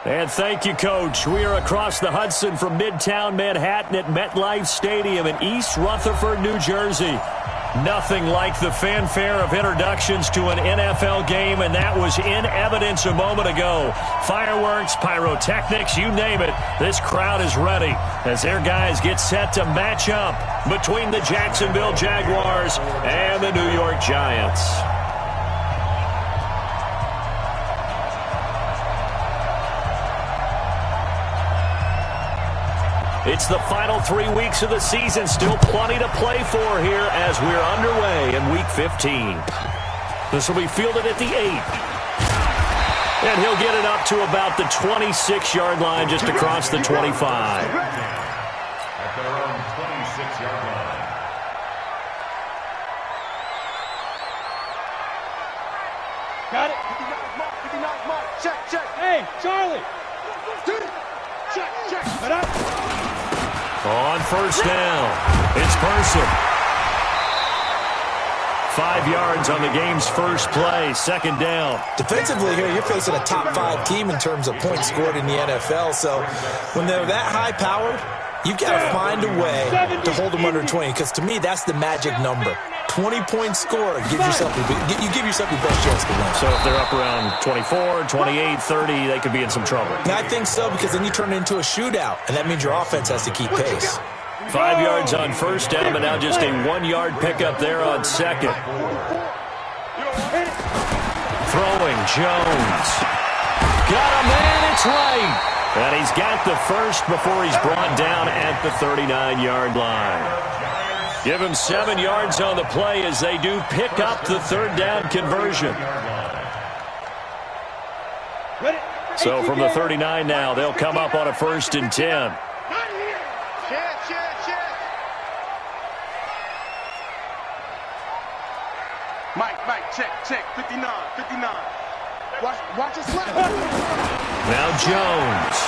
And thank you, Coach. We are across the Hudson from Midtown Manhattan at MetLife Stadium in East Rutherford, New Jersey. Nothing like the fanfare of introductions to an NFL game, and that was in evidence a moment ago. Fireworks, pyrotechnics, you name it. This crowd is ready as their guys get set to match up between the Jacksonville Jaguars and the New York Giants. It's the final 3 weeks of the season. Still plenty to play for here as we're underway in Week 15. This will be fielded at the 8. And he'll get it up to about the 26-yard line, just across the 25. At their own 26-yard line. Got it. 59 mark. Check. Hey, Charlie. Check. But up. On first down, it's Person. 5 yards on the game's first play, second down. Defensively here, you're facing a top 5 team in terms of points scored in the NFL. So when they're that high-powered, you've got to find a way to hold them under 20, because to me, that's the magic number. 20-point score gives yourself you give yourself your best chance to win. So if they're up around 24, 28, 30, they could be in some trouble. I think so, because then you turn it into a shootout, and that means your offense has to keep pace. 5 yards on first down, but now just a 1-yard pickup there on second. Throwing, Jones. Got a man, it's right. And he's got the first before he's brought down at the 39-yard line. Give him 7 yards on the play as they do pick up the third down conversion. So from the 39 now, they'll come up on a 1st and 10. Mike, check. 59. Watch us left. Now Jones.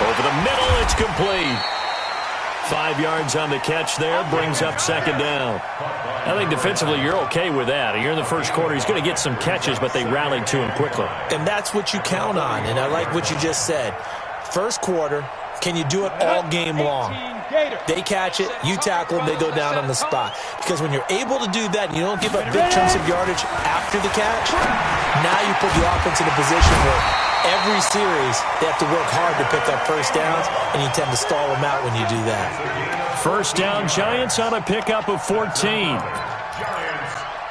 Over the middle, it's complete. 5 yards on the catch there, brings up second down. I think defensively you're okay with that. You're in the first quarter. He's going to get some catches, but they rallied to him quickly. And that's what you count on, and I like what you just said. First quarter, can you do it all game long? They catch it, you tackle them, they go down on the spot. Because when you're able to do that and you don't give up big chunks of yardage after the catch, now you put the offense in a position where every series they have to work hard to pick up first downs, and you tend to stall them out when you do that. First down, Giants on a pickup of 14. Giants,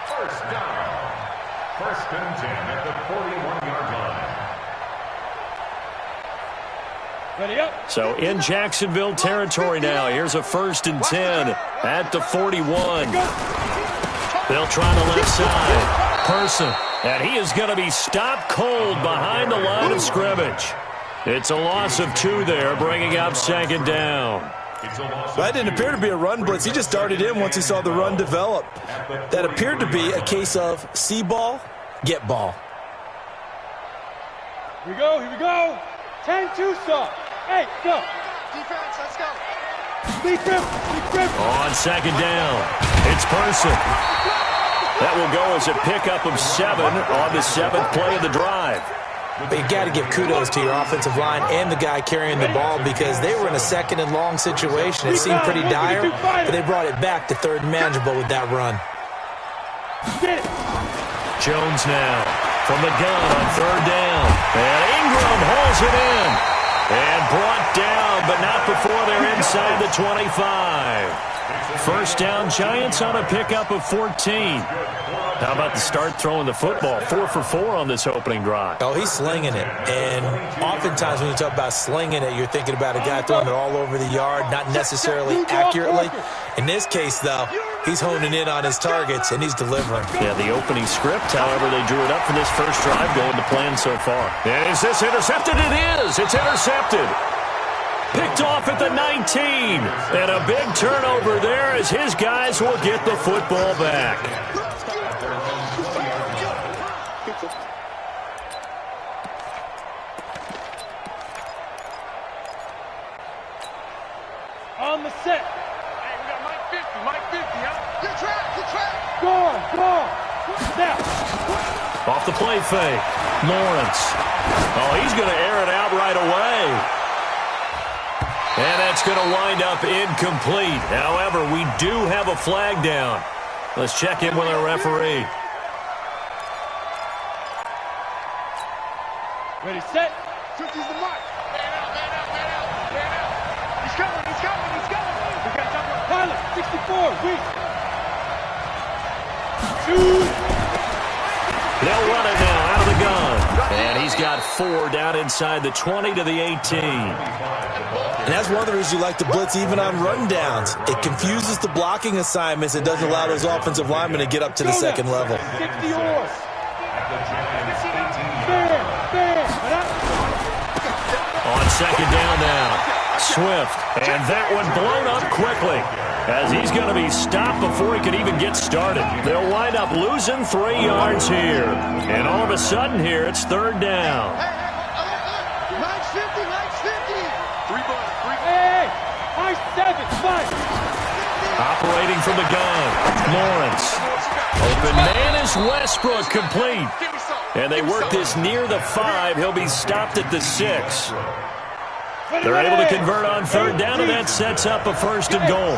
first down. 1st and 10 at the 41-yard line. Ready up. So in Jacksonville territory now. Here's a 1st and 10 at the 41. They'll try the left side. Person. And he is going to be stopped cold behind the line of scrimmage. It's a loss of 2 there, bringing up second down. Well, that didn't appear to be a run blitz. He just darted in once he saw the run develop. That appeared to be a case of see ball, get ball. Here we go. 10-2 stop. Hey, go. Defense, let's go. Deep grip. On second down, it's Person. That will go as a pickup of 7 on the 7th play of the drive. But you got to give kudos to your offensive line and the guy carrying the ball, because they were in a 2nd and long situation. It seemed pretty dire, but they brought it back to 3rd and manageable with that run. Jones now from the gun on 3rd down. And Ingram hauls it in. And brought down, but not before they're inside the 25. First down, Giants on a pickup of 14. How about the start throwing the football? 4 for 4 on this opening drive. Oh, he's slinging it. And oftentimes when you talk about slinging it, you're thinking about a guy throwing it all over the yard, not necessarily accurately. In this case, though, he's honing in on his targets, and he's delivering. Yeah, the opening script, however, they drew it up for this first drive, going to plan so far. And is this intercepted? It is. It's intercepted. Picked off at the 19. And a big turnover there as his guys will get the football back. On the set. Hey, we got Mike 50, huh? Good track. Go on. Now. Off the play fake. Lawrence. Oh, he's going to air it out right away. And that's going to wind up incomplete. However, we do have a flag down. Let's check in with our referee. Ready, set. 50's the mark. Man out, man out, man out, man out. He's coming, he's coming, he's coming. We got jump on. Pilot, 64, weak. Shoot. They'll run it now out of the gun. And he's got 4 down inside the 20 to the 18. And that's one of the reasons you like to blitz even on rundowns. It confuses the blocking assignments. It doesn't allow those offensive linemen to get up to the second level. 60 yours. On second down now. Swift. And that one blown up quickly, as he's going to be stopped before he can even get started. They'll wind up losing 3 yards here. And all of a sudden here, it's third down. Nice 50, nice 50. 3 ball, 3. Hey, nice 7, 5. Operating from the gun. Lawrence. Open man is Westbrook, complete. And they work this near the 5. He'll be stopped at the 6. They're able to convert on third down, and that sets up a first and goal.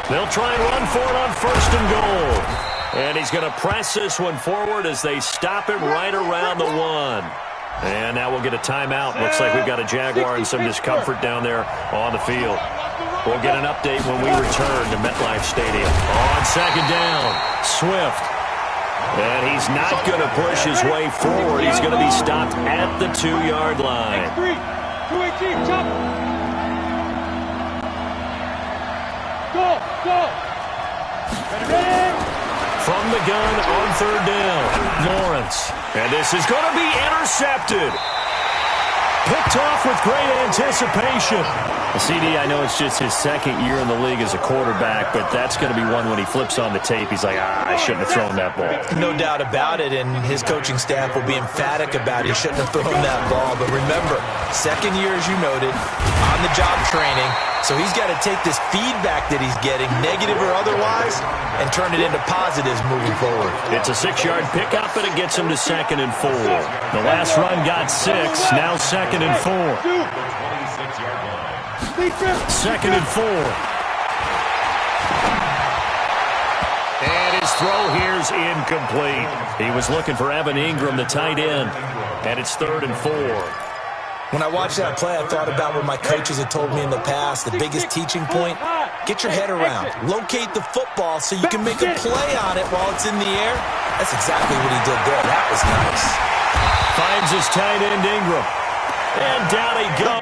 They'll try and run for it on first and goal. And he's going to press this one forward as they stop him right around the 1. And now we'll get a timeout. Looks like we've got a Jaguar and some discomfort down there on the field. We'll get an update when we return to MetLife Stadium. On second down, Swift. And he's not going to push his way forward. He's going to be stopped at the 2-yard line. 3, 2-18, chop. Go. Ready. From the gun on third down, Lawrence. And this is going to be intercepted. Picked off with great anticipation. CD, I know it's just his second year in the league as a quarterback, but that's going to be one when he flips on the tape. He's like, I shouldn't have thrown that ball. No doubt about it, and his coaching staff will be emphatic about it. He shouldn't have thrown that ball. But remember, second year, as you noted, on-the-job training. So he's got to take this feedback that he's getting, negative or otherwise, and turn it into positives moving forward. It's a 6-yard pickup, and it gets him to 2nd and 4. The last run got 6, now 2nd and 4. 2nd and 4. And his throw here's incomplete. He was looking for Evan Ingram, the tight end, and it's 3rd and 4. When I watched that play, I thought about what my coaches had told me in the past. The biggest teaching point, get your head around. Locate the football so you can make a play on it while it's in the air. That's exactly what he did there. That was nice. Finds his tight end, Ingram. And down he goes.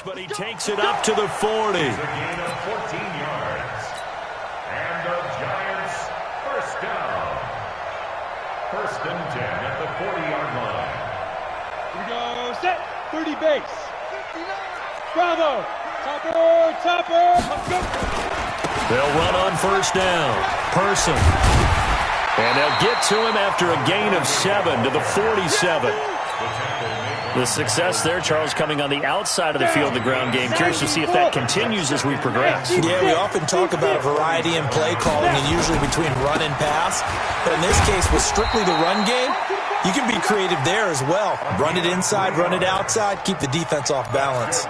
But he takes it up to the 40. A gain of 14 yards. And the Giants first down. 1st and 10 at the 40-yard line. Here we go, set, 30 base. 59. Bravo. They'll run on first down. Person. And they'll get to him after a gain of 7 to the 47. The success there, Charles, coming on the outside of the field, the ground game. Curious to see if that continues as we progress. Yeah, we often talk about a variety in play calling and usually between run and pass. But in this case, with strictly the run game, you can be creative there as well. Run it inside, run it outside, keep the defense off balance.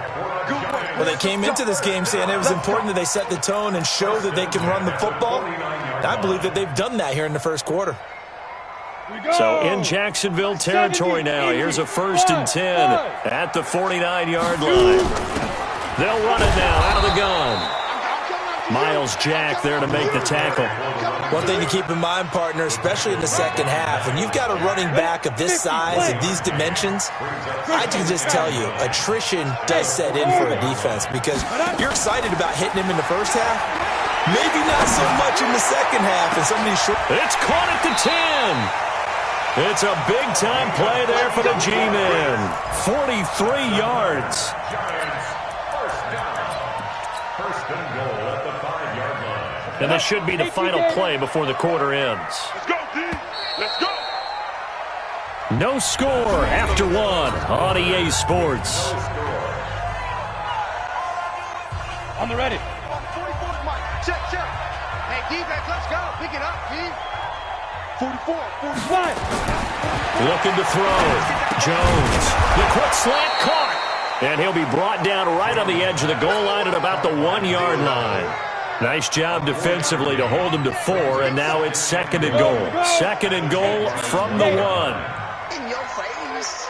Well, they came into this game saying it was important that they set the tone and show that they can run the football. And I believe that they've done that here in the first quarter. So in Jacksonville territory now. Here's a 1st and 10 at the 49-yard line. They'll run it now out of the gun. Miles Jack there to make the tackle. One thing to keep in mind, partner, especially in the second half, when you've got a running back of this size and these dimensions, I can just tell you, attrition does set in for a defense because you're excited about hitting him in the first half. Maybe not so much in the second half. And somebody's short. It's caught at the 10. It's a big-time play there for the G-men. 43 yards. First and goal at the 5-yard line. And this should be the final play before the quarter ends. Let's go, D. Let's go. No score after 1 on EA Sports. On the ready. 44, Mike. Check. Hey, defense, let's go. Pick it up, D. 44, 45. Looking to throw. Jones. The quick slant caught. And he'll be brought down right on the edge of the goal line at about the 1-yard line. Nice job defensively to hold him to 4, and now it's 2nd and goal. 2nd and goal from the 1. In your face.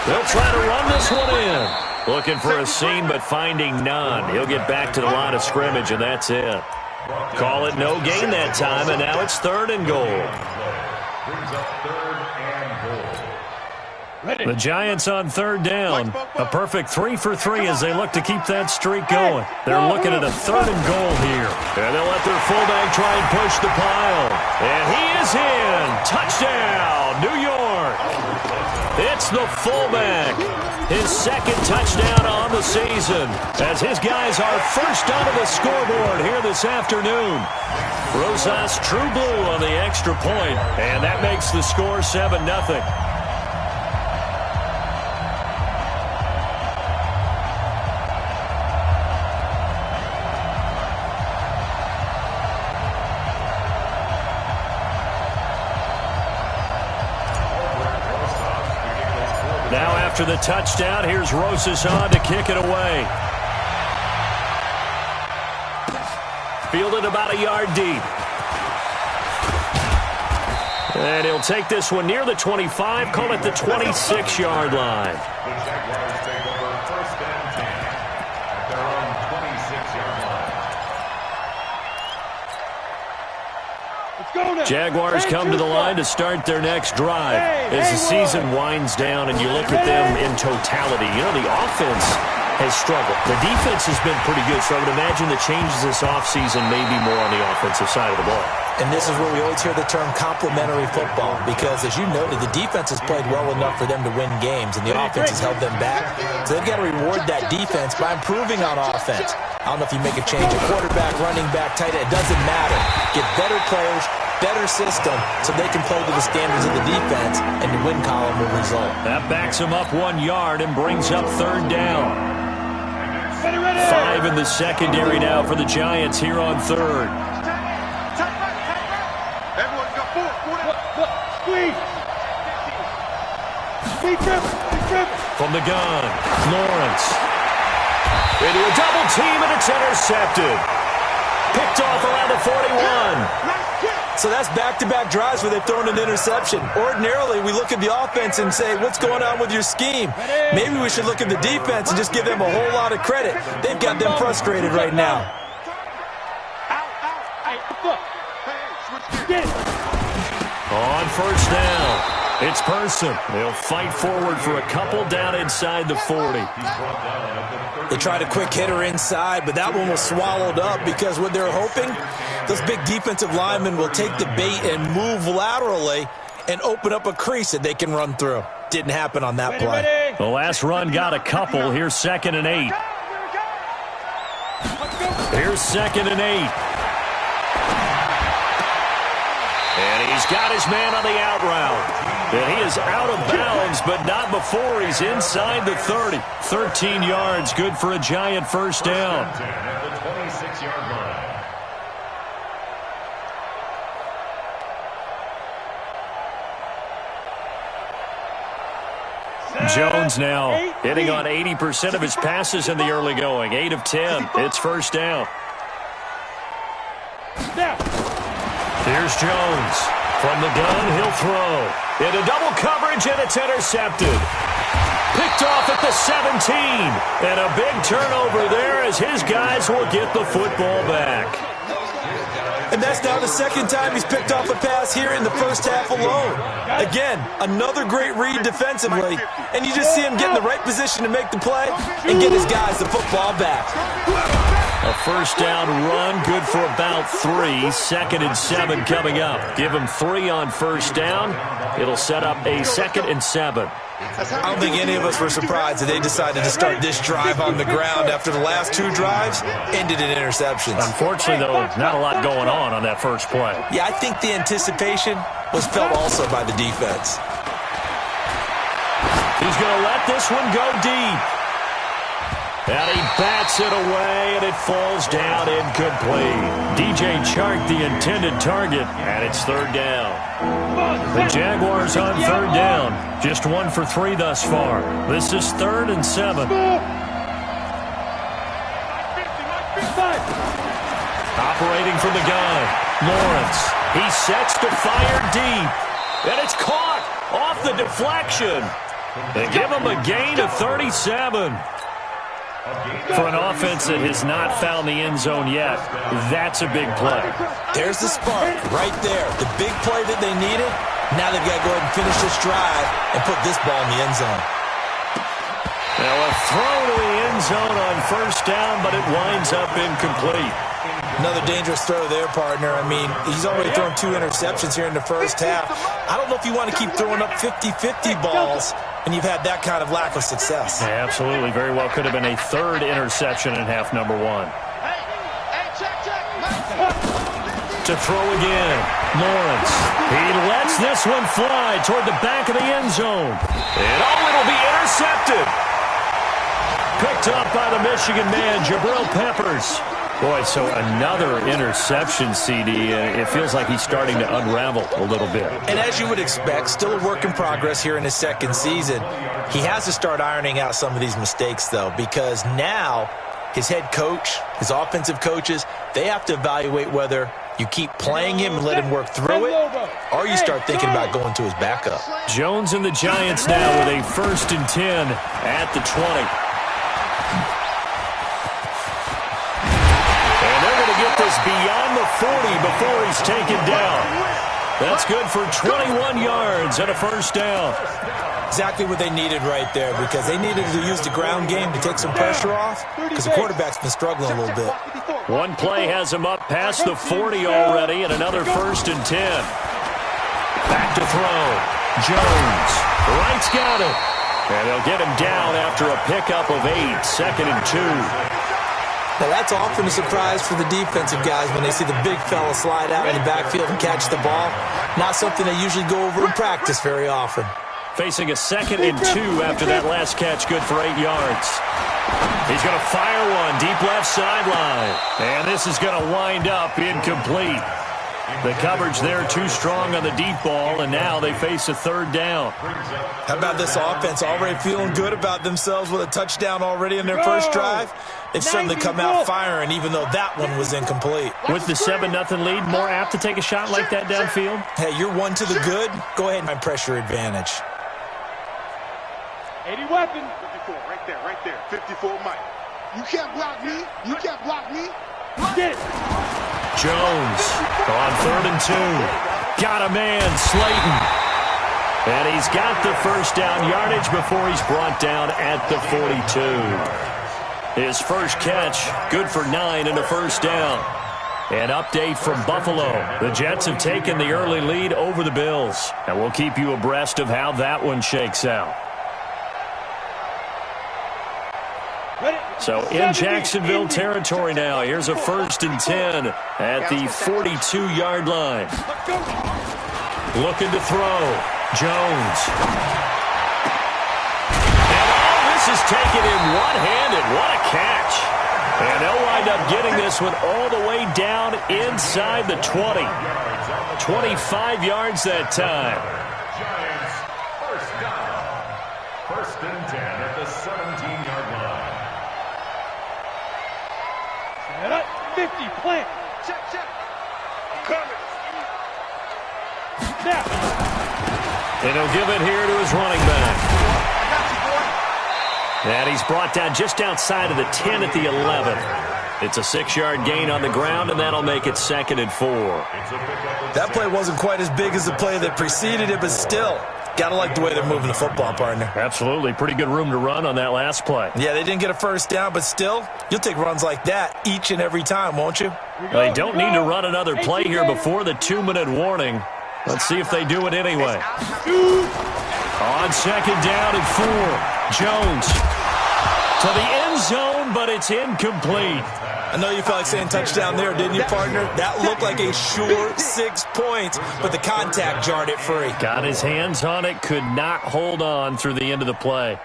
They'll try to run this one in. Looking for a seam, but finding none. He'll get back to the line of scrimmage, and that's it. Call it no gain that time, and now it's 3rd and goal. Brings up 3rd and goal. The Giants on 3rd down. A perfect 3 for 3 as they look to keep that streak going. They're looking at a 3rd and goal here. And they'll let their fullback try and push the pile. And he is in. Touchdown, New York. It's the fullback. His 2nd touchdown on the season as his guys are first onto the scoreboard here this afternoon. Rosas true blue on the extra point, and that makes the score 7-0. Now after the touchdown, here's Rosas on to kick it away. Fielded about a yard deep. And he'll take this one near the 25, call it the 26-yard line. The Jaguars take over 1st and 10 at their own 26-yard line. Jaguars come to the line to start their next drive. As the season winds down and you look at them in totality, you know, the offense has struggled. The defense has been pretty good, so I would imagine the changes this offseason may be more on the offensive side of the ball. And this is where we always hear the term complementary football because, as you noted, the defense has played well enough for them to win games, and the offense has held them back. So they've got to reward that defense by improving on offense. I don't know if you make a change at quarterback, running back, tight end. It doesn't matter. Get better players, better system, so they can play to the standards of the defense, and the win column will result. That backs them up 1 yard and brings up 3rd down. 5 in the secondary now for the Giants here on 3rd. Everyone's got 4. Squeeze. From the gun, Lawrence. Into a double team, and it's intercepted. Picked off around the 41. So that's back-to-back drives where they've thrown an interception. Ordinarily, we look at the offense and say, what's going on with your scheme? Maybe we should look at the defense and just give them a whole lot of credit. They've got them frustrated right now. On first down, it's Person. They'll fight forward for a couple down inside the 40. They tried a quick hitter inside, but that one was swallowed up because what they're hoping, those big defensive linemen will take the bait and move laterally and open up a crease that they can run through. Didn't happen on that play. The last run got a couple. Here's 2nd and 8. Here's 2nd and 8. And he's got his man on the out route. And he is out of bounds, but not before he's inside the 30. 13 yards, good for a Giant first down. At the 26-yard line. Jones now hitting on 80% of his passes in the early going. 8 of 10. It's first down. Here's Jones. From the gun, he'll throw. Into double coverage, and it's intercepted. Picked off at the 17. And a big turnover there as his guys will get the football back. And that's now the second time he's picked off a pass here in the first half alone. Again, another great read defensively, and you just see him get in the right position to make the play and get his guys the football back. A first down run, good for about 3. 2nd and 7 coming up. Give him 3 on first down. It'll set up a 2nd and 7. I don't think any of us were surprised that they decided to start this drive on the ground after the last 2 drives ended in interceptions. Unfortunately, though, not a lot going on that first play. Yeah, I think the anticipation was felt also by the defense. He's going to let this one go deep. And he bats it away, and it falls down incomplete. DJ Chark, the intended target, and it's 3rd down. The Jaguars on 3rd down. Just 1 for 3 thus far. This is 3rd and 7. Operating from the gun, Lawrence. He sets to fire deep. And it's caught off the deflection. They give him a gain of 37. For an offense that has not found the end zone yet, that's a big play. There's the spark right there. The big play that they needed. Now they've got to go ahead and finish this drive and put this ball in the end zone. Now a throw to the end zone on first down, but it winds up incomplete. Another dangerous throw there, partner. I mean, he's already thrown 2 interceptions here in the first half. I don't know if you want to keep throwing up 50-50 balls and you've had that kind of lack of success. Yeah, absolutely. Very well could have been a 3rd interception in half number 1. To throw again, Lawrence. He lets this one fly toward the back of the end zone. And it'll be intercepted. Picked up by the Michigan man, Jabril Peppers. Boy, so another interception, CD. It feels like he's starting to unravel a little bit. And as you would expect, still a work in progress here in his 2nd season. He has to start ironing out some of these mistakes, though, because now his head coach, his offensive coaches, they have to evaluate whether you keep playing him and let him work through it, or you start thinking about going to his backup. Jones and the Giants now with a 1st and 10 at the 20. Get this beyond the 40 before he's taken down. That's good for 21 yards and a first down. Exactly what they needed right there, because they needed to use the ground game to take some pressure off, because the quarterback's been struggling a little bit. One play has him up past the 40 already, and another 1st and 10. Back to throw. Jones. Wright's got it. And they'll get him down after a pickup of 8. 2nd and 2. Now, that's often a surprise for the defensive guys when they see the big fella slide out in the backfield and catch the ball. Not something they usually go over in practice very often. Facing a 2nd and 2 after that last catch, good for 8 yards. He's going to fire one deep left sideline. And this is going to wind up incomplete. The coverage there too strong on the deep ball, and now they face a 3rd down. How about this offense already feeling good about themselves with a touchdown already in their first drive? They've certainly come out firing, even though that one was incomplete. With the 7-0 lead, more apt to take a shot like that downfield? Hey, you're 1 to the good. Go ahead and have pressure advantage. 80 weapon. 54, right there. 54 Mike. You can't block me. You can't block me. Get it. Jones on 3rd and 2. Got a man, Slayton. And he's got the first down yardage before he's brought down at the 42. His first catch, good for 9 and a first down. An update from Buffalo. The Jets have taken the early lead over the Bills. And we'll keep you abreast of how that one shakes out. So in Jacksonville territory now. Here's a 1st and 10 at the 42-yard line. Looking to throw. Jones. And all this is taken in one-handed. What a catch. And they'll wind up getting this one all the way down inside the 20. 25 yards that time. Giants, first down. 1st and 10 at the 17-yard line. Set up, 50, plant. Check, check. I'm coming. Snap. And he'll give it here to his running back. I got you, boy. And he's brought down just outside of the 10 at the 11. It's a 6-yard gain on the ground, and that'll make it 2nd and 4. That play wasn't quite as big as the play that preceded it, but still, got to like the way they're moving the football, partner. Absolutely. Pretty good room to run on that last play. Yeah, they didn't get a first down, but still, you'll take runs like that each and every time, won't you? They don't need to run another play here before the 2-minute warning. Let's see if they do it anyway. On 2nd down and 4, Jones to the end zone, but it's incomplete. I know you felt like saying touchdown there, didn't you, partner? That looked like a sure 6 points, but the contact jarred it free. Got his hands on it, could not hold on through the end of the play.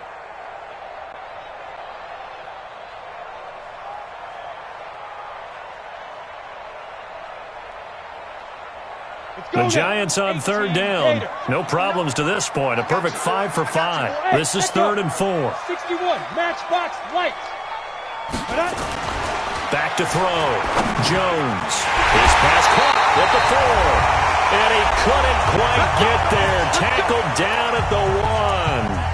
The Giants on 3rd down. No problems to this point. A perfect 5 for 5. This is 3rd and 4. 61, matchbox lights. Back to throw. Jones. His pass caught at the 4. And he couldn't quite get there. Tackled down at the 1.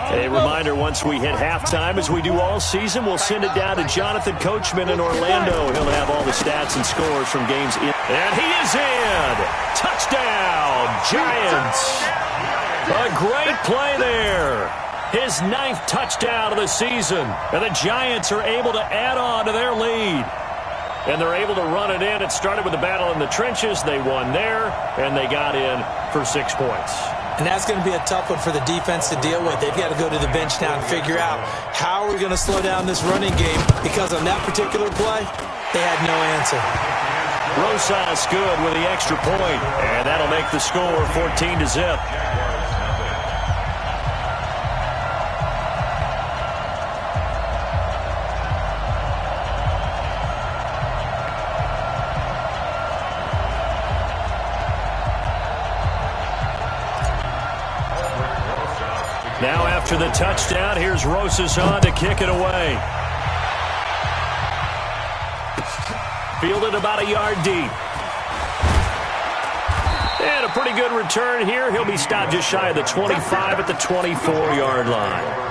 A reminder, once we hit halftime, as we do all season, we'll send it down to Jonathan Coachman in Orlando. He'll have all the stats and scores from games in. And he is in! Touchdown, Giants! A great play there. His 9th touchdown of the season. And the Giants are able to add on to their lead. And they're able to run it in. It started with the battle in the trenches. They won there, and they got in for 6 points. And that's going to be a tough one for the defense to deal with. They've got to go to the bench now and figure out how are we going to slow down this running game, because on that particular play, they had no answer. Rosas good with the extra point, and that'll make the score 14-0. Now after the touchdown, here's Rosas on to kick it away. Fielded about a yard deep. And a pretty good return here. He'll be stopped just shy of the 25 at the 24-yard line.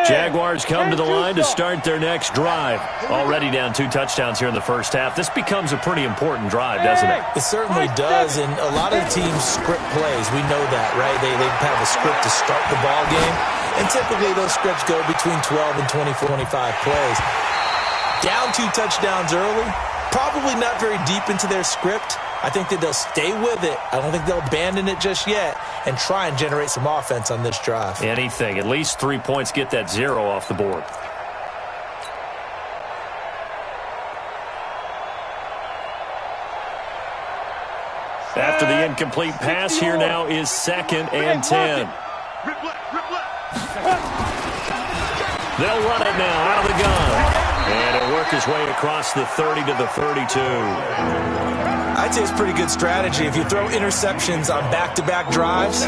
Jaguars come to the line to start their next drive. Already down 2 touchdowns here in the first half. This becomes a pretty important drive, doesn't it? It certainly does, and a lot of the teams script plays. We know that, right? They have a script to start the ball game, and typically those scripts go between 12 and 24, 25 plays. Down 2 touchdowns early, probably not very deep into their script. I think that they'll stay with it. I don't think they'll abandon it just yet and try and generate some offense on this drive. Anything. At least 3 points, get that 0 off the board. After the incomplete pass, here now is 2nd and 10. They'll run it now out of the gun. And it'll work his way across the 30 to the 32. I'd say it's pretty good strategy. If you throw interceptions on back-to-back drives,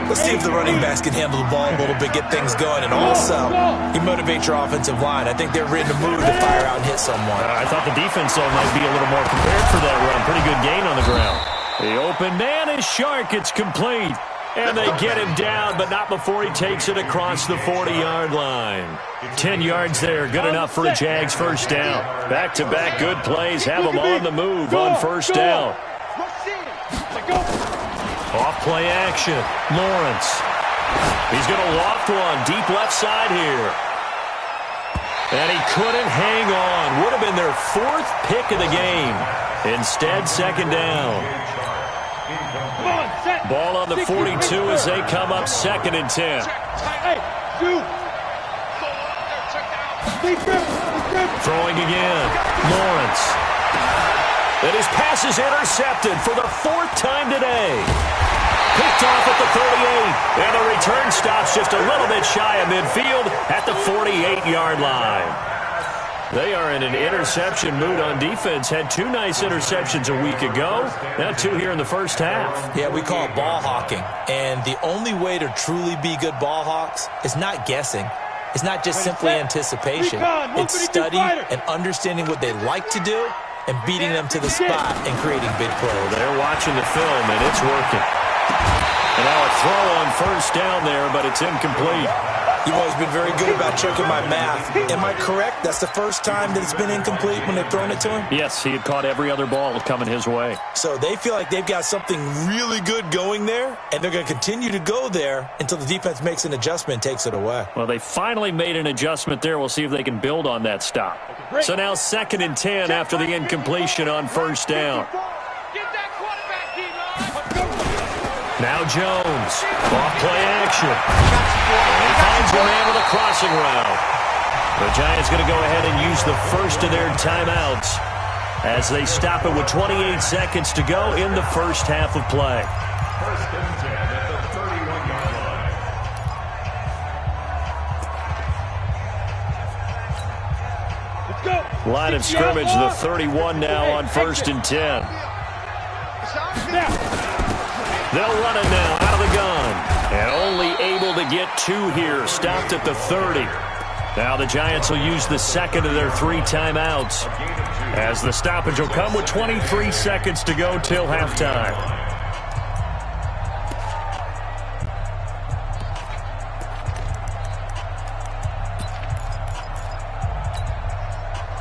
let's see if the running backs can handle the ball a little bit, get things going, and also you motivate your offensive line. I think they're in the mood to fire out and hit someone. I thought the defense, though, might be a little more prepared for that run. Pretty good gain on the ground. The open man is Shark. It's complete. And they get him down, but not before he takes it across the 40-yard line. 10 yards there, good enough for a Jags first down. Back-to-back good plays have them on the move on first down. Off play action, Lawrence. He's going to loft one deep left side here. And he couldn't hang on. Would have been their 4th pick of the game. Instead, second down. Ball on the 42 as they come up 2nd and 10. Throwing again. Lawrence. And his pass is intercepted for the 4th time today. Picked off at the 38. And the return stops just a little bit shy of midfield at the 48-yard line. They are in an interception mood on defense. Had 2 nice interceptions a week ago. Now 2 here in the first half. Yeah, we call it ball hawking. And the only way to truly be good ball hawks is not guessing. It's not just simply anticipation. It's study and understanding what they like to do and beating them to the spot and creating big plays. They're watching the film, and it's working. And now a throw on first down there, but it's incomplete. You've always been very good about checking my math. Am I correct? That's the first time that it's been incomplete when they've thrown it to him? Yes, he had caught every other ball coming his way. So they feel like they've got something really good going there, and they're going to continue to go there until the defense makes an adjustment and takes it away. Well, they finally made an adjustment there. We'll see if they can build on that stop. So now 2nd and 10 after the incompletion on first down. Now Jones, off play action. And he finds a man with a crossing route. The Giants going to go ahead and use the first of their timeouts as they stop it with 28 seconds to go in the first half of play. 1st and 10 at the 31-yard line. Let's go. Line of scrimmage, the 31 now on 1st and 10. They'll run it now out of the gun. And only able to get 2 here. Stopped at the 30. Now the Giants will use the 2nd of their 3 timeouts, as the stoppage will come with 23 seconds to go till halftime.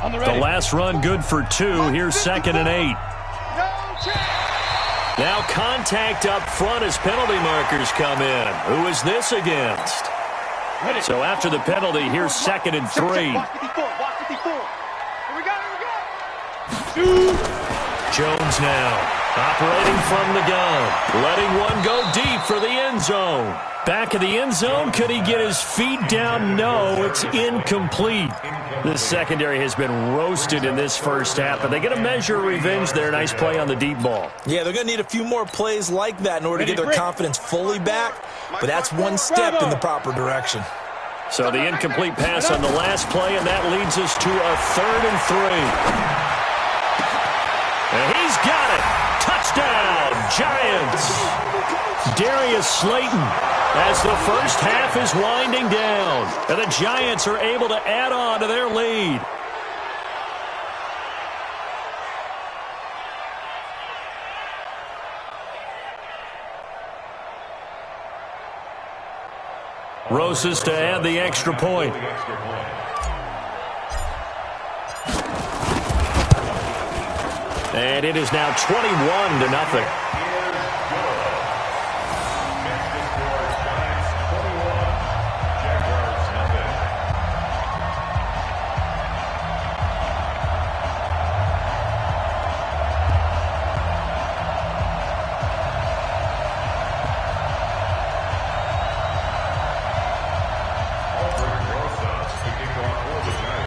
The last run good for 2. Here's 2nd and 8. Now contact up front as penalty markers come in. Who is this against? So after the penalty, here's 2nd and 3. Jones now operating from the gun, letting one go deep for the end zone. Back of the end zone, could he get his feet down? No, it's incomplete. The secondary has been roasted in this first half, but they get a measure of revenge there. Nice play on the deep ball. Yeah, they're going to need a few more plays like that in order to get their confidence fully back, but that's one step in the proper direction. So the incomplete pass on the last play, and that leads us to a 3rd and 3. And he's got it. Touchdown, Giants. Darius Slayton, as the first half is winding down, and the Giants are able to add on to their lead. Rosas to add the extra point. And it is now 21-0.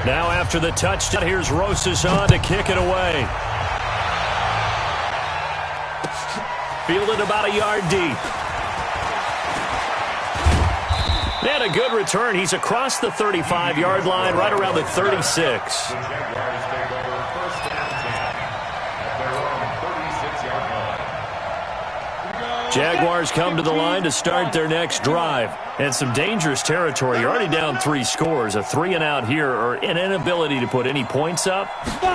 Now after the touchdown, here's Rosas on to kick it away. Fielded about a yard deep. And a good return. He's across the 35-yard line, right around the 36. Jaguars come to the line to start their next drive. And some dangerous territory. You're already down 3 scores. A 3-and-out here, or an inability to put any points up.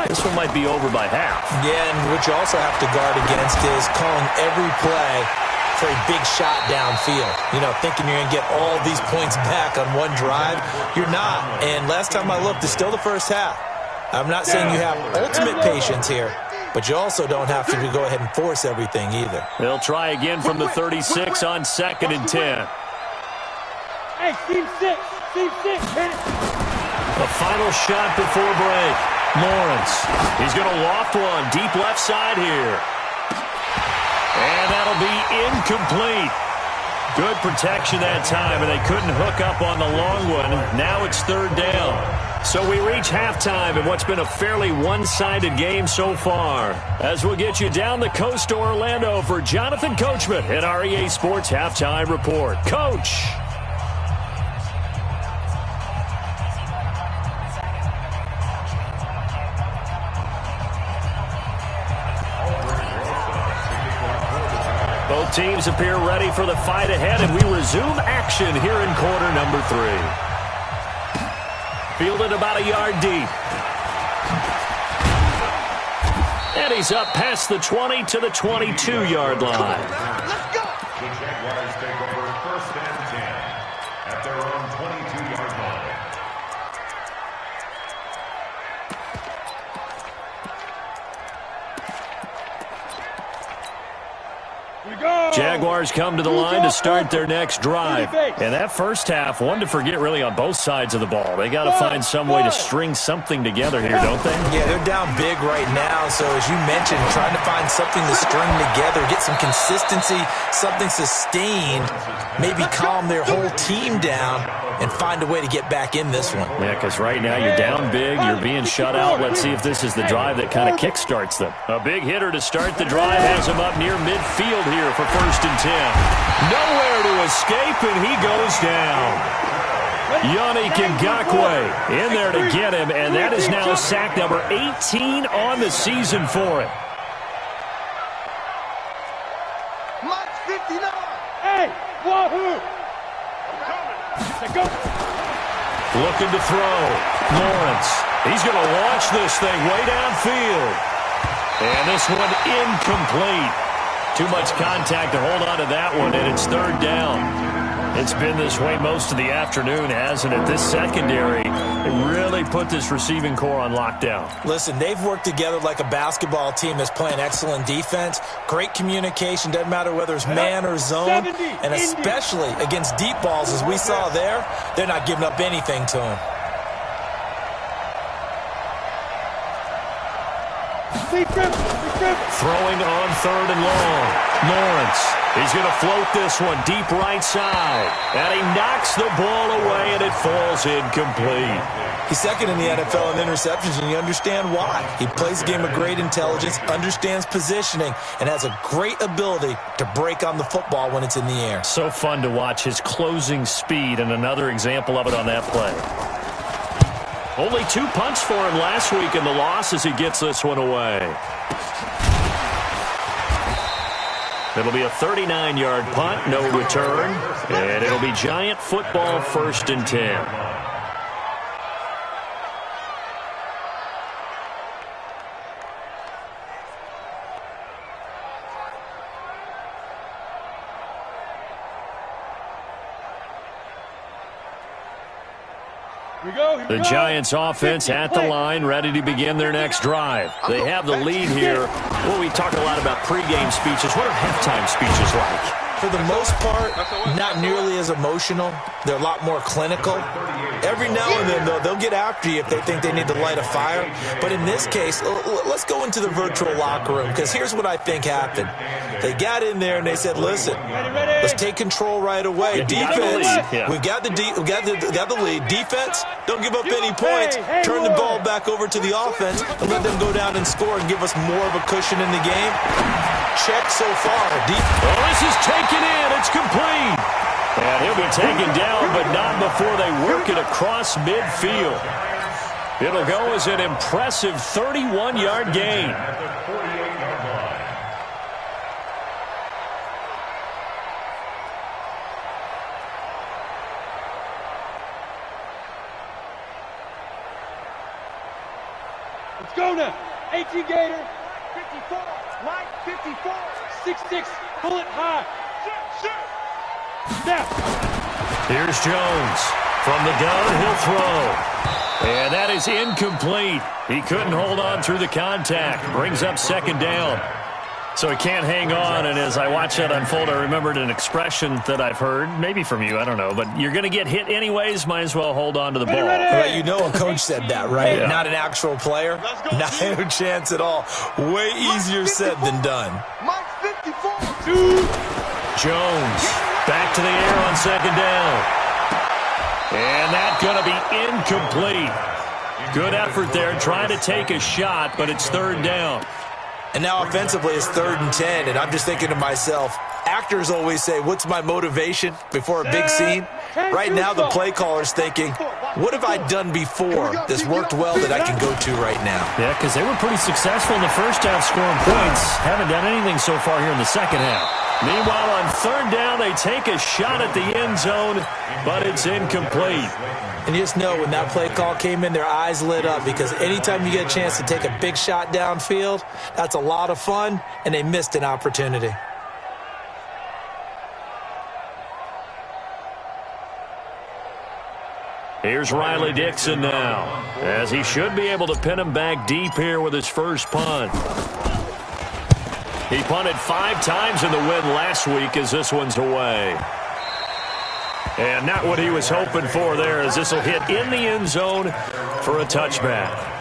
This one might be over by half. Yeah, and what you also have to guard against is calling every play for a big shot downfield. You know, thinking you're going to get all these points back on one drive. You're not. And last time I looked, it's still the first half. I'm not saying you have ultimate patience here, but you also don't have to go ahead and force everything either. They'll try again from the 36 on 2nd and 10. Hey, team 6, hit it. A final shot before break. Lawrence, he's going to loft one deep left side here. And that'll be incomplete. Good protection that time, and they couldn't hook up on the long one. Now it's 3rd down. So we reach halftime in what's been a fairly one-sided game so far. As we'll get you down the coast to Orlando for Jonathan Coachman at our EA Sports Halftime Report. Coach. Both teams appear ready for the fight ahead, and we resume action here in quarter number 3. Fielded about a yard deep. And he's up past the 20 to the 22-yard line. Let's go. The Jaguars take over 1st and 10 at their own 22-yard line. Jaguars come to the line to start their next drive. And that first half, one to forget really on both sides of the ball. They got to find some way to string something together here, don't they? Yeah, they're down big right now. So as you mentioned, trying to find something to string together, get some consistency, something sustained, maybe calm their whole team down and find a way to get back in this one. Yeah, because right now you're down big, you're being shut out. Let's see if this is the drive that kind of kickstarts them. A big hitter to start the drive has him up near midfield here for 1st and 10. Nowhere to escape, and he goes down. Yannick Ngakoue in there to get him, and that is now sack number 18 on the season for him. March 59. Hey, wahoo! Go. Looking to throw. Lawrence. He's going to launch this thing way downfield. And this one incomplete. Too much contact to hold on to that one, and it's 3rd down. It's been this way most of the afternoon, hasn't it? This secondary really put this receiving core on lockdown. Listen, they've worked together like a basketball team that's playing excellent defense. Great communication, doesn't matter whether it's man or zone. And especially against deep balls, as we saw there, they're not giving up anything to him. Throwing on 3rd and long. Lawrence. He's going to float this one deep right side. And he knocks the ball away, and it falls incomplete. He's 2nd in the NFL in interceptions, and you understand why. He plays a game of great intelligence, understands positioning, and has a great ability to break on the football when it's in the air. So fun to watch his closing speed, and another example of it on that play. Only 2 punts for him last week in the loss as he gets this one away. It'll be a 39-yard punt, no return, and it'll be Giant football 1st and 10. The Giants offense at the line, ready to begin their next drive. They have the lead here. Well, we talk a lot about pregame speeches. What are halftime speeches like? For the most part, not nearly as emotional. They're a lot more clinical. Every now and then, though, they'll get after you if they think they need to light a fire. But in this case, let's go into the virtual locker room, because here's what I think happened. They got in there and they said, listen, let's take control right away. Defense, we've got the lead. Defense, don't give up any points. Turn the ball back over to the offense and let them go down and score and give us more of a cushion in the game. Check so far. Well, this is taken in. It's complete. And he'll be taken down, but not before they work it across midfield. It'll go as an impressive 31-yard gain. Let's go now. 18 Gator. 54. Mike, 54. 6-6. Pull it high. Here's Jones. From the gun, he'll throw. And that is incomplete. He couldn't hold on through the contact. Brings up second down. So he can't hang on, and as I watch that unfold, I remembered an expression that I've heard, maybe from you, I don't know, but you're going to get hit anyways, might as well hold on to the ball. Well, you know a coach said that, right? Yeah. Not an actual player. No chance at all. Way easier said than done. Jones back to the air on second down. And that's going to be incomplete. Good effort there, trying to take a shot, but it's third down. And now offensively it's 3rd and 10, and I'm just thinking to myself, actors always say, what's my motivation before a big scene? Right now the play caller's thinking, what have I done before that's worked well that I can go to right now? Yeah, because they were pretty successful in the first half scoring points. Haven't done anything so far here in the second half. Meanwhile, on third down, they take a shot at the end zone, but it's incomplete. And you just know when that play call came in, their eyes lit up, because anytime you get a chance to take a big shot downfield, that's a lot of fun, and they missed an opportunity. Here's Riley Dixon now, as he should be able to pin him back deep here with his first punt. He punted 5 times in the win last week as this one's away. And not what he was hoping for there, as this will hit in the end zone for a touchback.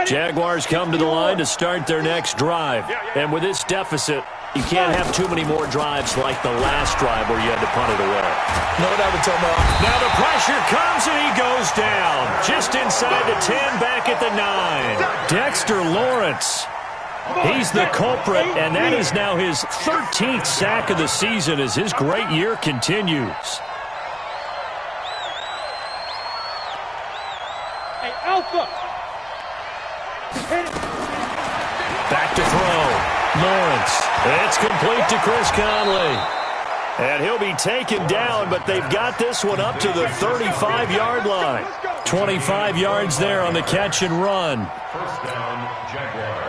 Jaguars come to the line to start their next drive. And with this deficit, you can't have too many more drives like the last drive where you had to punt it away. Know what I would tell my Now the pressure comes and he goes down. Just inside the 10, back at the 9. Dexter Lawrence. He's the culprit, and that is now his 13th sack of the season as his great year continues. Hey, Alpha. Back to throw. Lawrence. It's complete to Chris Conley. And he'll be taken down, but they've got this one up to the 35-yard line. 25 yards there on the catch and run. First down, Jaguars.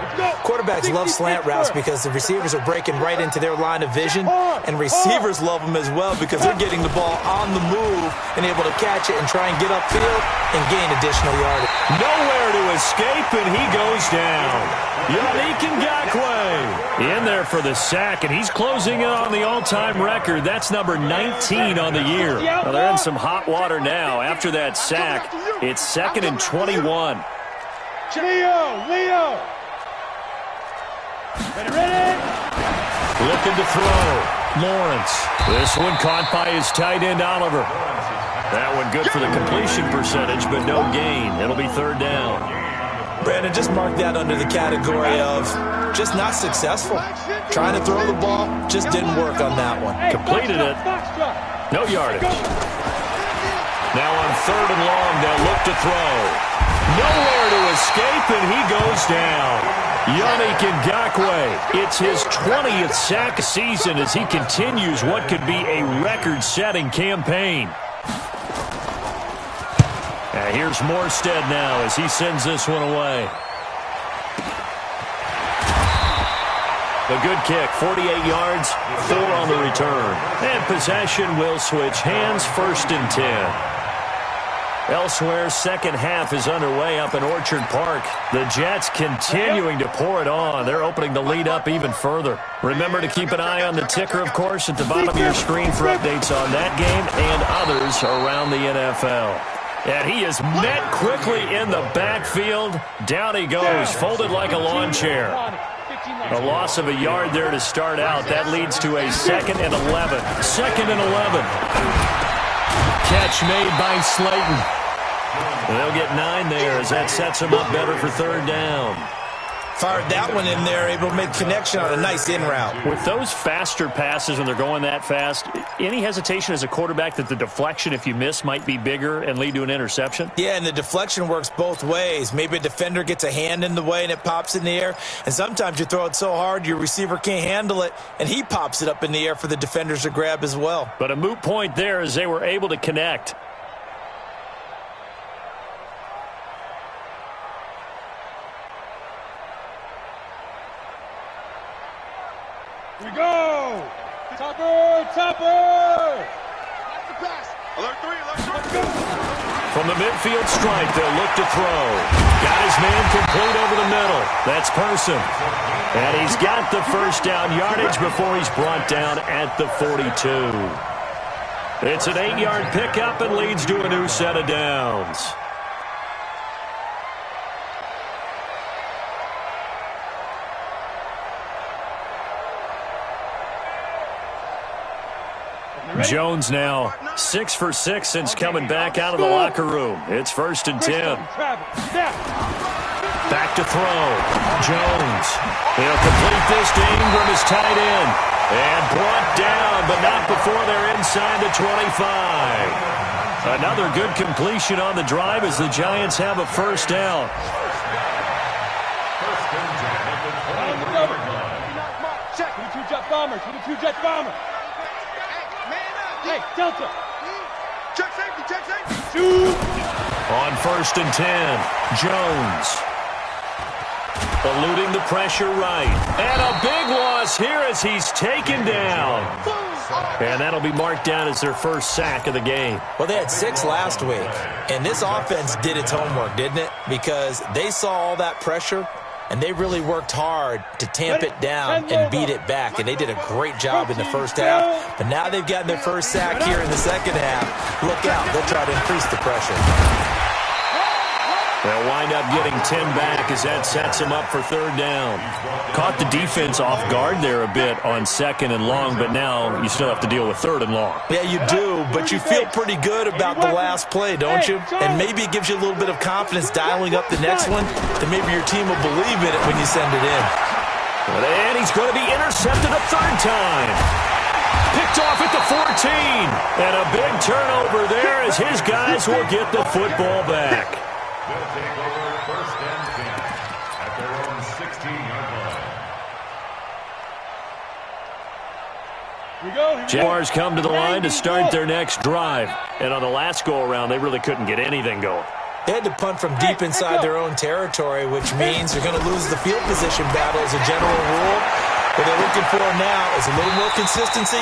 Quarterbacks love slant routes because the receivers are breaking right into their line of vision, and receivers love them as well because they're getting the ball on the move and able to catch it and try and get upfield and gain additional yardage. Nowhere to escape, and he goes down. Yannick Ngakoue in there for the sack, and he's closing in on the all-time record. That's number 19 on the year. Well, they're in some hot water now. After that sack, it's 2nd and 21. Leo. Ready? Looking to throw. Lawrence. This one caught by his tight end, Oliver. That one good for the completion percentage, but no gain. It'll be third down. Brandon, just mark that under the category of just not successful. Trying to throw the ball, just didn't work on that one. Completed it. No yardage. Now on 3rd and long, they'll look to throw. Nowhere to escape, and he goes down. Yannick Ngakoue, it's his 20th sack season as he continues what could be a record-setting campaign. And here's Morstead now as he sends this one away. A good kick, 48 yards, 4 on the return. And possession will switch hands, 1st and 10. Elsewhere, second half is underway up in Orchard Park. The Jets continuing to pour it on. They're opening the lead up even further. Remember to keep an eye on the ticker, of course, at the bottom of your screen for updates on that game and others around the NFL. And he is met quickly in the backfield. Down he goes, folded like a lawn chair. A loss of a yard there to start out. That leads to a 2nd and 11. 2nd and 11. Catch made by Slayton. They'll get 9 there as that sets them up better for third down. Fired that one in there, able to make connection on a nice in route. With those faster passes when they're going that fast, any hesitation as a quarterback that the deflection, if you miss, might be bigger and lead to an interception? Yeah, and the deflection works both ways. Maybe a defender gets a hand in the way and it pops in the air, and sometimes you throw it so hard your receiver can't handle it, and he pops it up in the air for the defenders to grab as well. But a moot point there as they were able to connect. Here we go! Topper! Topper! That's the pass. Alert 3, alert 3. From the midfield stripe, they'll look to throw. Got his man complete over the middle. That's Person. And he's got the first down yardage before he's brought down at the 42. It's an 8-yard pickup and leads to a new set of downs. Jones now 6 for 6 since coming back out of the locker room. It's 1st and 10. Back to throw. Jones. He'll complete this to Ingram, his tight end. And brought down, but not before they're inside the 25. Another good completion on the drive as the Giants have a first down. Check. 22 jet bombers. 22 jet bombers. Hey, Delta. Check safety, check safety. Shoot. On 1st and 10, Jones. Eluding the pressure right. And a big loss here as he's taken down. And that'll be marked down as their first sack of the game. Well, they had 6 last week, and this offense did its homework, didn't it? Because they saw all that pressure, and they really worked hard to tamp it down and beat it back, and they did a great job in the first half. But now they've gotten their first sack here in the second half. Look out, they'll try to increase the pressure. They'll wind up getting 10 back as that sets them up for 3rd down. Caught the defense off guard there a bit on 2nd and long, but now you still have to deal with 3rd and long. Yeah, you do, but you feel pretty good about the last play, don't you? And maybe it gives you a little bit of confidence dialing up the next one, that maybe your team will believe in it when you send it in. And he's going to be intercepted a 3rd time. Picked off at the 14. And a big turnover there as his guys will get the football back. They'll take over 1st and 10 at their own 16-yard line. Here we go. Jaguars come to the line to start their next drive. And on the last go-around, they really couldn't get anything going. They had to punt from deep inside their own territory, which means they're going to lose the field position battle as a general rule. What they're looking for now is a little more consistency,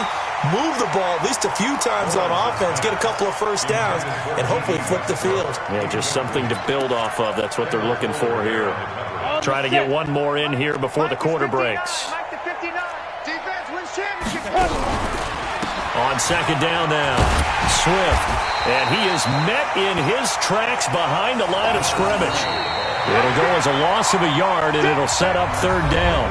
move the ball at least a few times on offense, get a couple of first downs, and hopefully flip the field. Yeah, just something to build off of. That's what they're looking for here. Trying to get one more in here before the quarter breaks. Defense wins championship. On 2nd down now, Swift. And he is met in his tracks behind the line of scrimmage. It'll go as a loss of a yard, and it'll set up 3rd down.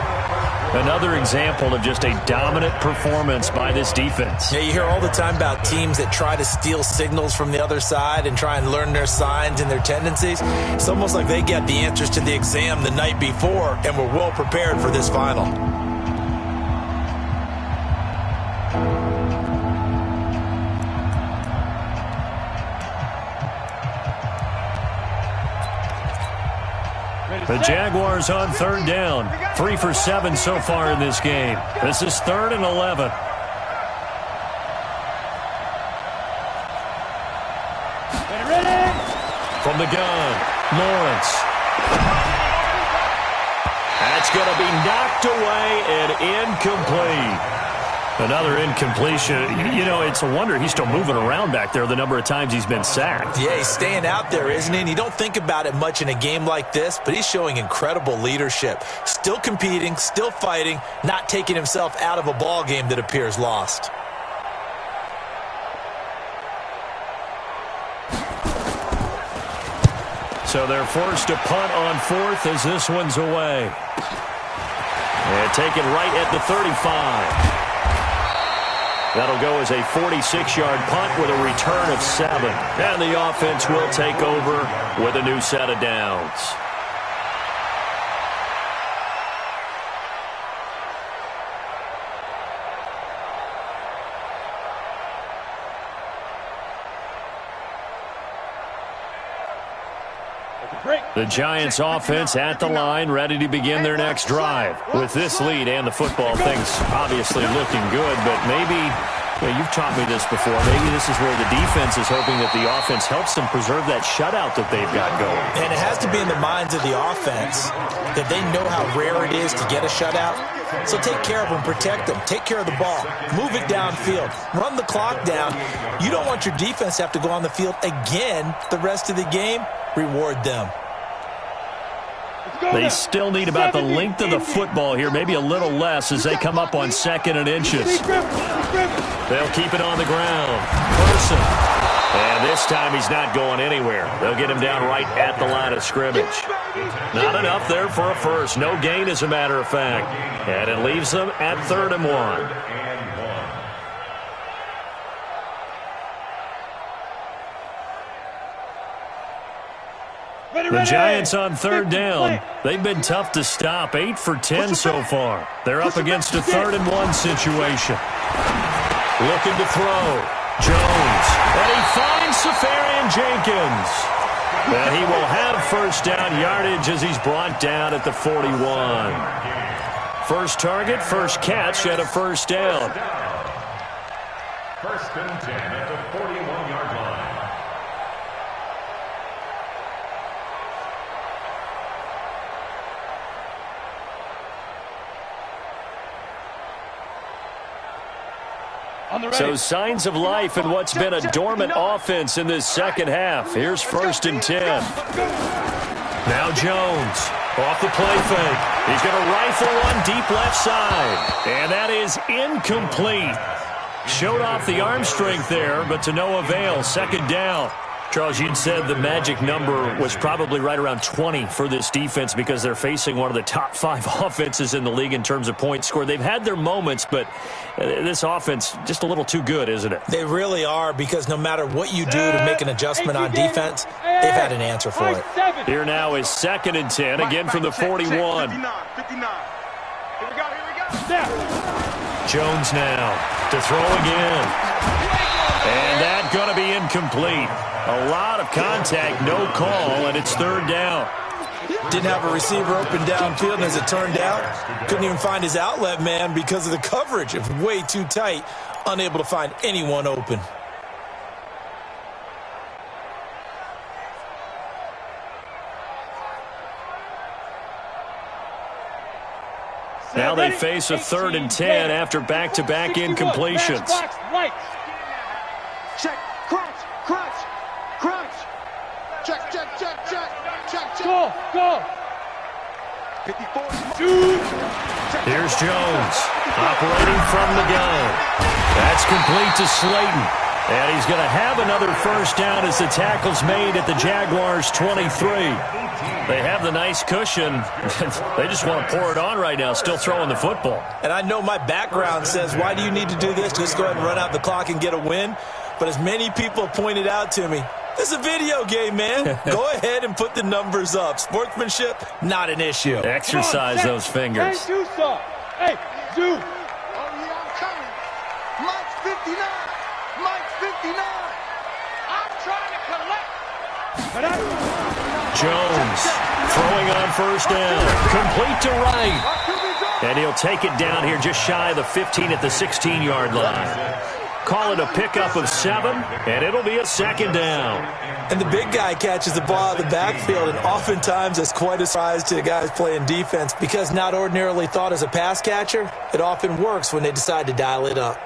Another example of just a dominant performance by this defense. Yeah, you hear all the time about teams that try to steal signals from the other side and try and learn their signs and their tendencies. It's almost like they get the answers to the exam the night before and were well prepared for this final. The Jaguars on 3rd down. 3 for 7 so far in this game. This is 3rd and 11. From the gun, Lawrence. That's going to be knocked away and incomplete. Another incompletion. You know, it's a wonder he's still moving around back there the number of times he's been sacked. Yeah, he's staying out there, isn't he? And you don't think about it much in a game like this, but he's showing incredible leadership. Still competing, still fighting, not taking himself out of a ball game that appears lost. So they're forced to punt on 4th as this one's away. And taken right at the 35. That'll go as a 46-yard punt with a return of 7. And the offense will take over with a new set of downs. The Giants offense at the line, ready to begin their next drive. With this lead and the football, things obviously looking good, but maybe, you've taught me this before, maybe this is where the defense is hoping that the offense helps them preserve that shutout that they've got going. And it has to be in the minds of the offense that they know how rare it is to get a shutout. So take care of them, protect them, take care of the ball, move it downfield, run the clock down. You don't want your defense to have to go on the field again the rest of the game. Reward them. They still need about the length of the football here, maybe a little less as they come up on 2nd and inches. They'll keep it on the ground. Person. And this time he's not going anywhere. They'll get him down right at the line of scrimmage. Not enough there for a first. No gain, as a matter of fact. And it leaves them at 3rd and 1. The Giants on 3rd down. They've been tough to stop. 8 for 10 so far. They're up against a 3rd and 1 situation. Looking to throw. Jones. And he finds Safarian Jenkins. And he will have first down yardage as he's brought down at the 41. First target, first catch, and a first down. 1st and 10 at the 41-yard line. So signs of life in what's been a dormant offense in this second half. Here's 1st and 10. Now Jones off the play fake. He's going to rifle one deep left side. And that is incomplete. Showed off the arm strength there, but to no avail. 2nd down. Charles, you'd said the magic number was probably right around 20 for this defense because they're facing one of the top 5 offenses in the league in terms of points scored. They've had their moments, but this offense just a little too good, isn't it? They really are, because no matter what you do to make an adjustment on defense, they've had an answer for it. Here now is 2nd and 10, again from the 41. 59. Here we go. Jones now to throw again. And that's going to be incomplete. A lot of contact, no call, and it's 3rd down. Didn't have a receiver open downfield, and as it turned out, couldn't even find his outlet man because of the coverage. It was way too tight, unable to find anyone open. Now they face a 3rd and 10 after back-to-back incompletions. Check, crunch. Check. Go. 54. Here's Jones operating from the gun. That's complete to Slayton. And he's going to have another first down as the tackle's made at the Jaguars' 23. They have the nice cushion. They just want to pour it on right now, still throwing the football. And I know my background says, why do you need to do this? Just go ahead and run out the clock and get a win. But as many people have pointed out to me, this is a video game, man. Go ahead and put the numbers up. Sportsmanship, not an issue. Exercise those fingers. Hey, Zoo. Oh, yeah, I'm coming. Mike's 59. I'm trying to collect. Jones throwing on first down. Complete to right. And he'll take it down here just shy of the 15 at the 16-yard line. Call it a pickup of 7, and it'll be a 2nd down. And the big guy catches the ball out of the backfield, and oftentimes that's quite a surprise to the guys playing defense because not ordinarily thought as a pass catcher, it often works when they decide to dial it up.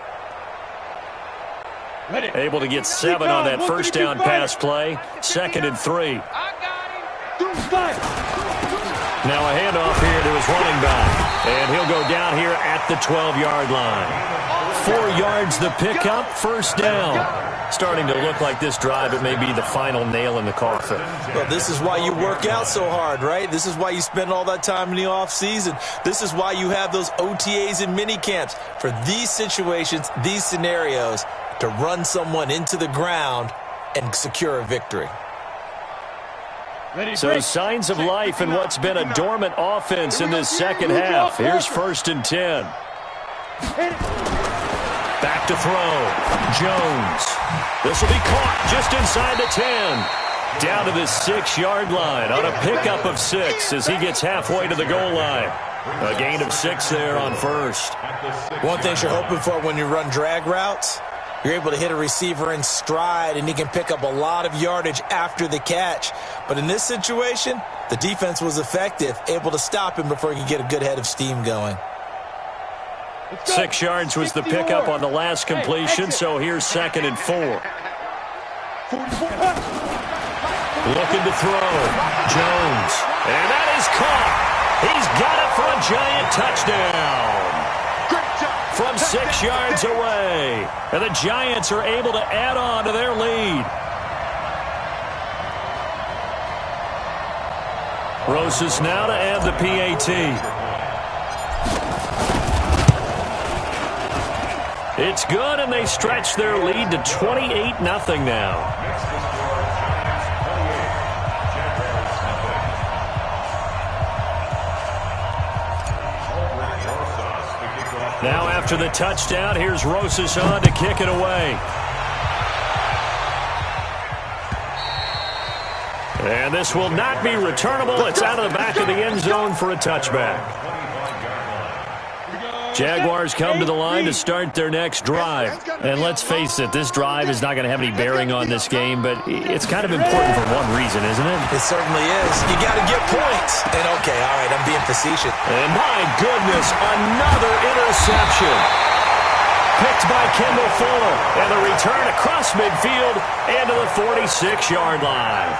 Able to get 7 on that first down pass play. 2nd and 3. Now a handoff here to his running back, and he'll go down here at the 12-yard line. 4 yards the pickup, first down. Starting to look like this drive, it may be the final nail in the coffin. Well, this is why you work out so hard, right? This is why you spend all that time in the offseason. This is why you have those OTAs and mini camps for these situations, these scenarios, to run someone into the ground and secure a victory. So signs of life in what's been a dormant offense in this second half. Here's 1st and 10. Back to throw. Jones. This will be caught just inside the 10. Down to the 6-yard line on a pickup of 6 as he gets halfway to the goal line. A gain of 6 there on first. One thing you're hoping for when you run drag routes, you're able to hit a receiver in stride, and he can pick up a lot of yardage after the catch. But in this situation, the defense was effective, able to stop him before he could get a good head of steam going. 6 yards was the pickup on the last completion, so here's 2nd and 4. Looking to throw. Jones. And that is caught. He's got it for a giant touchdown. From 6 yards away. And the Giants are able to add on to their lead. Rosas now to add the PAT. It's good, and they stretch their lead to 28-0 now. Now after the touchdown, here's Rosas on to kick it away. And this will not be returnable. It's out of the back of the end zone for a touchback. Jaguars come to the line to start their next drive. And let's face it, this drive is not going to have any bearing on this game, but it's kind of important for one reason, isn't it? It certainly is. You got to get points. And okay, all right, I'm being facetious. And my goodness, another interception. Picked by Kendall Fuller. And the return across midfield and to the 46-yard line.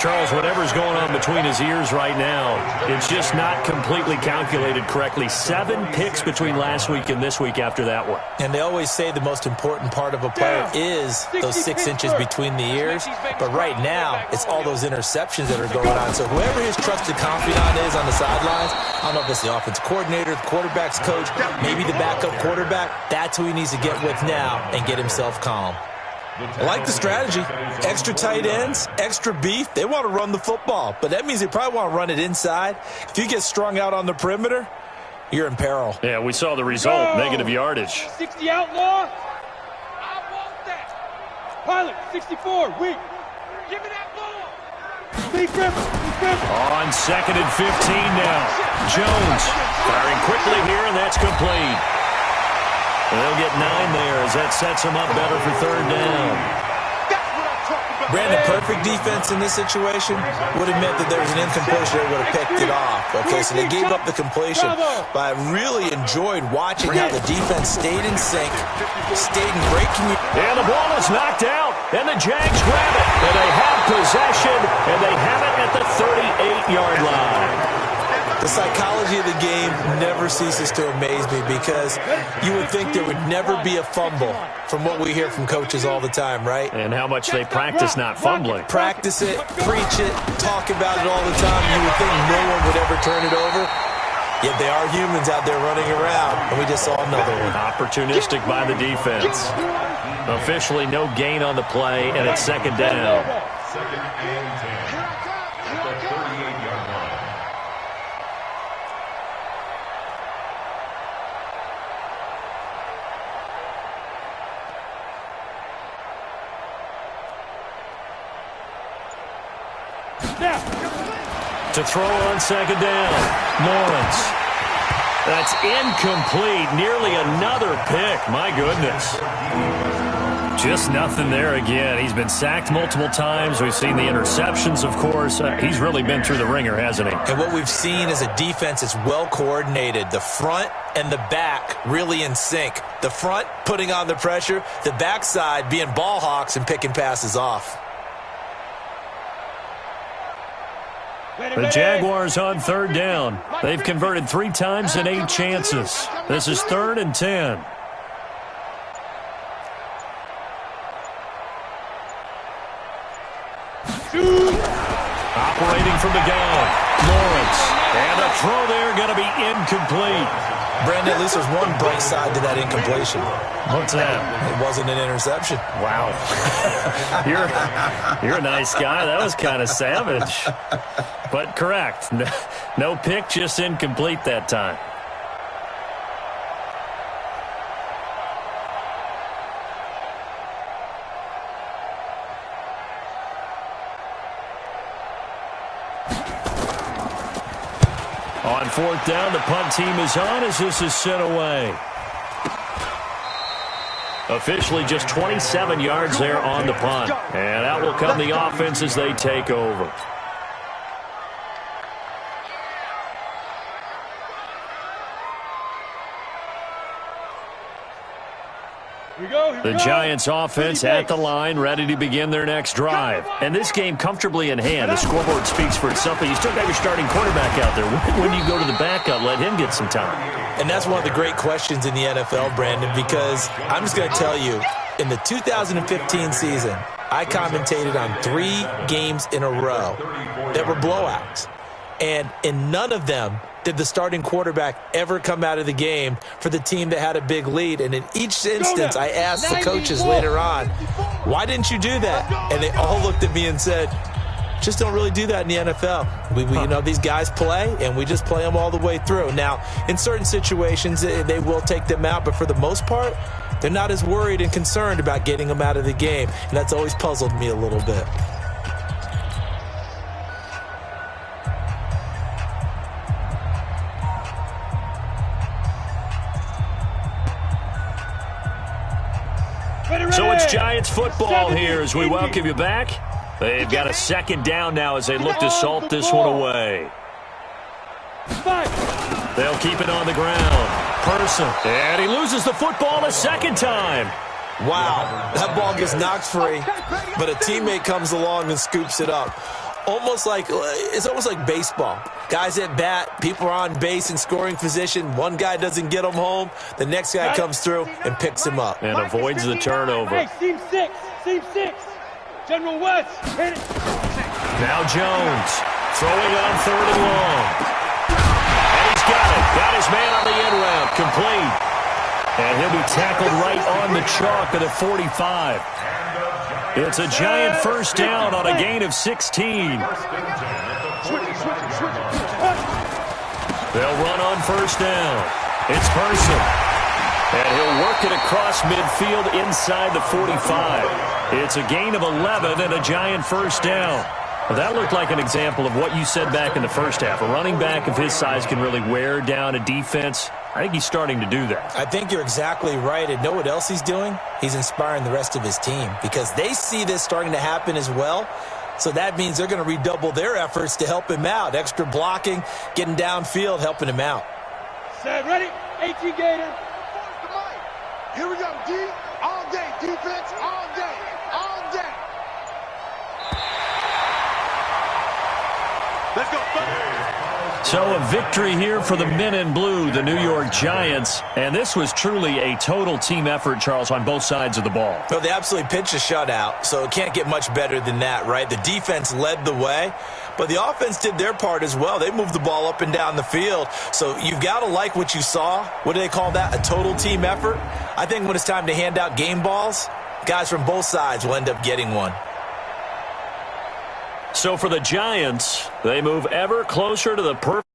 Charles, whatever's going on between his ears right now, it's just not completely calculated correctly. 7 picks between last week and this week after that one. And they always say the most important part of a player is those 6 inches between the ears. But right now, it's all those interceptions that are going on. So whoever his trusted confidant is on the sidelines, I don't know if it's the offensive coordinator, the quarterback's coach, maybe the backup quarterback, that's who he needs to get with now and get himself calm. I like the strategy. Extra tight ends, extra beef. They want to run the football, but that means they probably want to run it inside. If you get strung out on the perimeter, you're in peril. Yeah, we saw the result, negative yardage. 60 outlaw. I want that. Pilot, 64, weak. Give me that ball. Lee Griffin. On 2nd and 15 now. Jones firing quickly here, and that's complete. They'll get 9 there as that sets them up better for 3rd down. Brandon, perfect defense in this situation would have meant that there was an incompletion. They would have picked it off. Okay, so they gave up the completion. But I really enjoyed watching how the defense stayed in sync, stayed in great communication. And the ball is knocked out, and the Jags grab it. And they have possession, and they have it at the 38-yard line. The psychology of the game never ceases to amaze me because you would think there would never be a fumble from what we hear from coaches all the time, right? And how much they practice not fumbling. Practice it, preach it, talk about it all the time. You would think no one would ever turn it over. Yet they are humans out there running around, and we just saw another one. Opportunistic by the defense. Officially no gain on the play, and it's 2nd down. 2nd and 10 at the 38-yard line. To throw on 2nd down, Lawrence. That's incomplete. Nearly another pick. My goodness. Just nothing there again. He's been sacked multiple times. We've seen the interceptions, of course. He's really been through the ringer, hasn't he? And what we've seen is a defense that's well coordinated. The front and the back really in sync. The front putting on the pressure. The backside being ball hawks and picking passes off. The Jaguars on 3rd down. They've converted 3 times in 8 chances. This is 3rd and 10. Operating from the gun, Lawrence. And a throw there going to be incomplete. Brandon, at least there's one bright side to that incompletion. What's that? It wasn't an interception. Wow. You're a nice guy. That was kind of savage. But correct. No pick, just incomplete that time. fourth down. The punt team is on as this is sent away. Officially just 27 yards there on the punt. And out will come the offense as they take over. The Giants offense at the line, ready to begin their next drive. And this game comfortably in hand. The scoreboard speaks for itself, but you still got your starting quarterback out there. When you go to the backup, let him get some time. And that's one of the great questions in the NFL, Brandon, because I'm just going to tell you, in the 2015 season, I commentated on 3 games in a row that were blowouts. And in none of them did the starting quarterback ever come out of the game for the team that had a big lead. And in each instance, I asked the coaches later on, why didn't you do that? And they all looked at me and said, just don't really do that in the NFL. We you know, these guys play, and we just play them all the way through. Now, in certain situations, they will take them out, but for the most part, they're not as worried and concerned about getting them out of the game. And that's always puzzled me a little bit. So it's Giants football here as we welcome you back. They've got a second down now as they look to salt this one away. They'll keep it on the ground. Person. And he loses the football a second time. Wow, that ball gets knocked free, but a teammate comes along and scoops it up. It's almost like baseball. Guys at bat, people are on base in scoring position. One guy doesn't get him home. The next guy comes through and picks him up. And avoids the turnover. Hey, seam six. General West, hit it. Now Jones throwing on 3rd and long. And he's got it. Got his man on the end route. Complete. And he'll be tackled right on the chalk at the 45. It's a Giant first down on a gain of 16. They'll run on first down. It's Person. And he'll work it across midfield inside the 45. It's a gain of 11 and a Giant first down. Well, that looked like an example of what you said back in the first half. A running back of his size can really wear down a defense. I think he's starting to do that. I think you're exactly right. And know what else he's doing? He's inspiring the rest of his team because they see this starting to happen as well. So that means they're going to redouble their efforts to help him out. Extra blocking, getting downfield, helping him out. Set, ready? 18 Gator. Here we go, D. All day. Defense all day. All day. Let's go. So a victory here for the men in blue, the New York Giants. And this was truly a total team effort, Charles, on both sides of the ball. Well, they absolutely pitched a shutout, so it can't get much better than that, right? The defense led the way, but the offense did their part as well. They moved the ball up and down the field. So you've got to like what you saw. What do they call that? A total team effort? I think when it's time to hand out game balls, guys from both sides will end up getting one. So for the Giants, they move ever closer to the perfect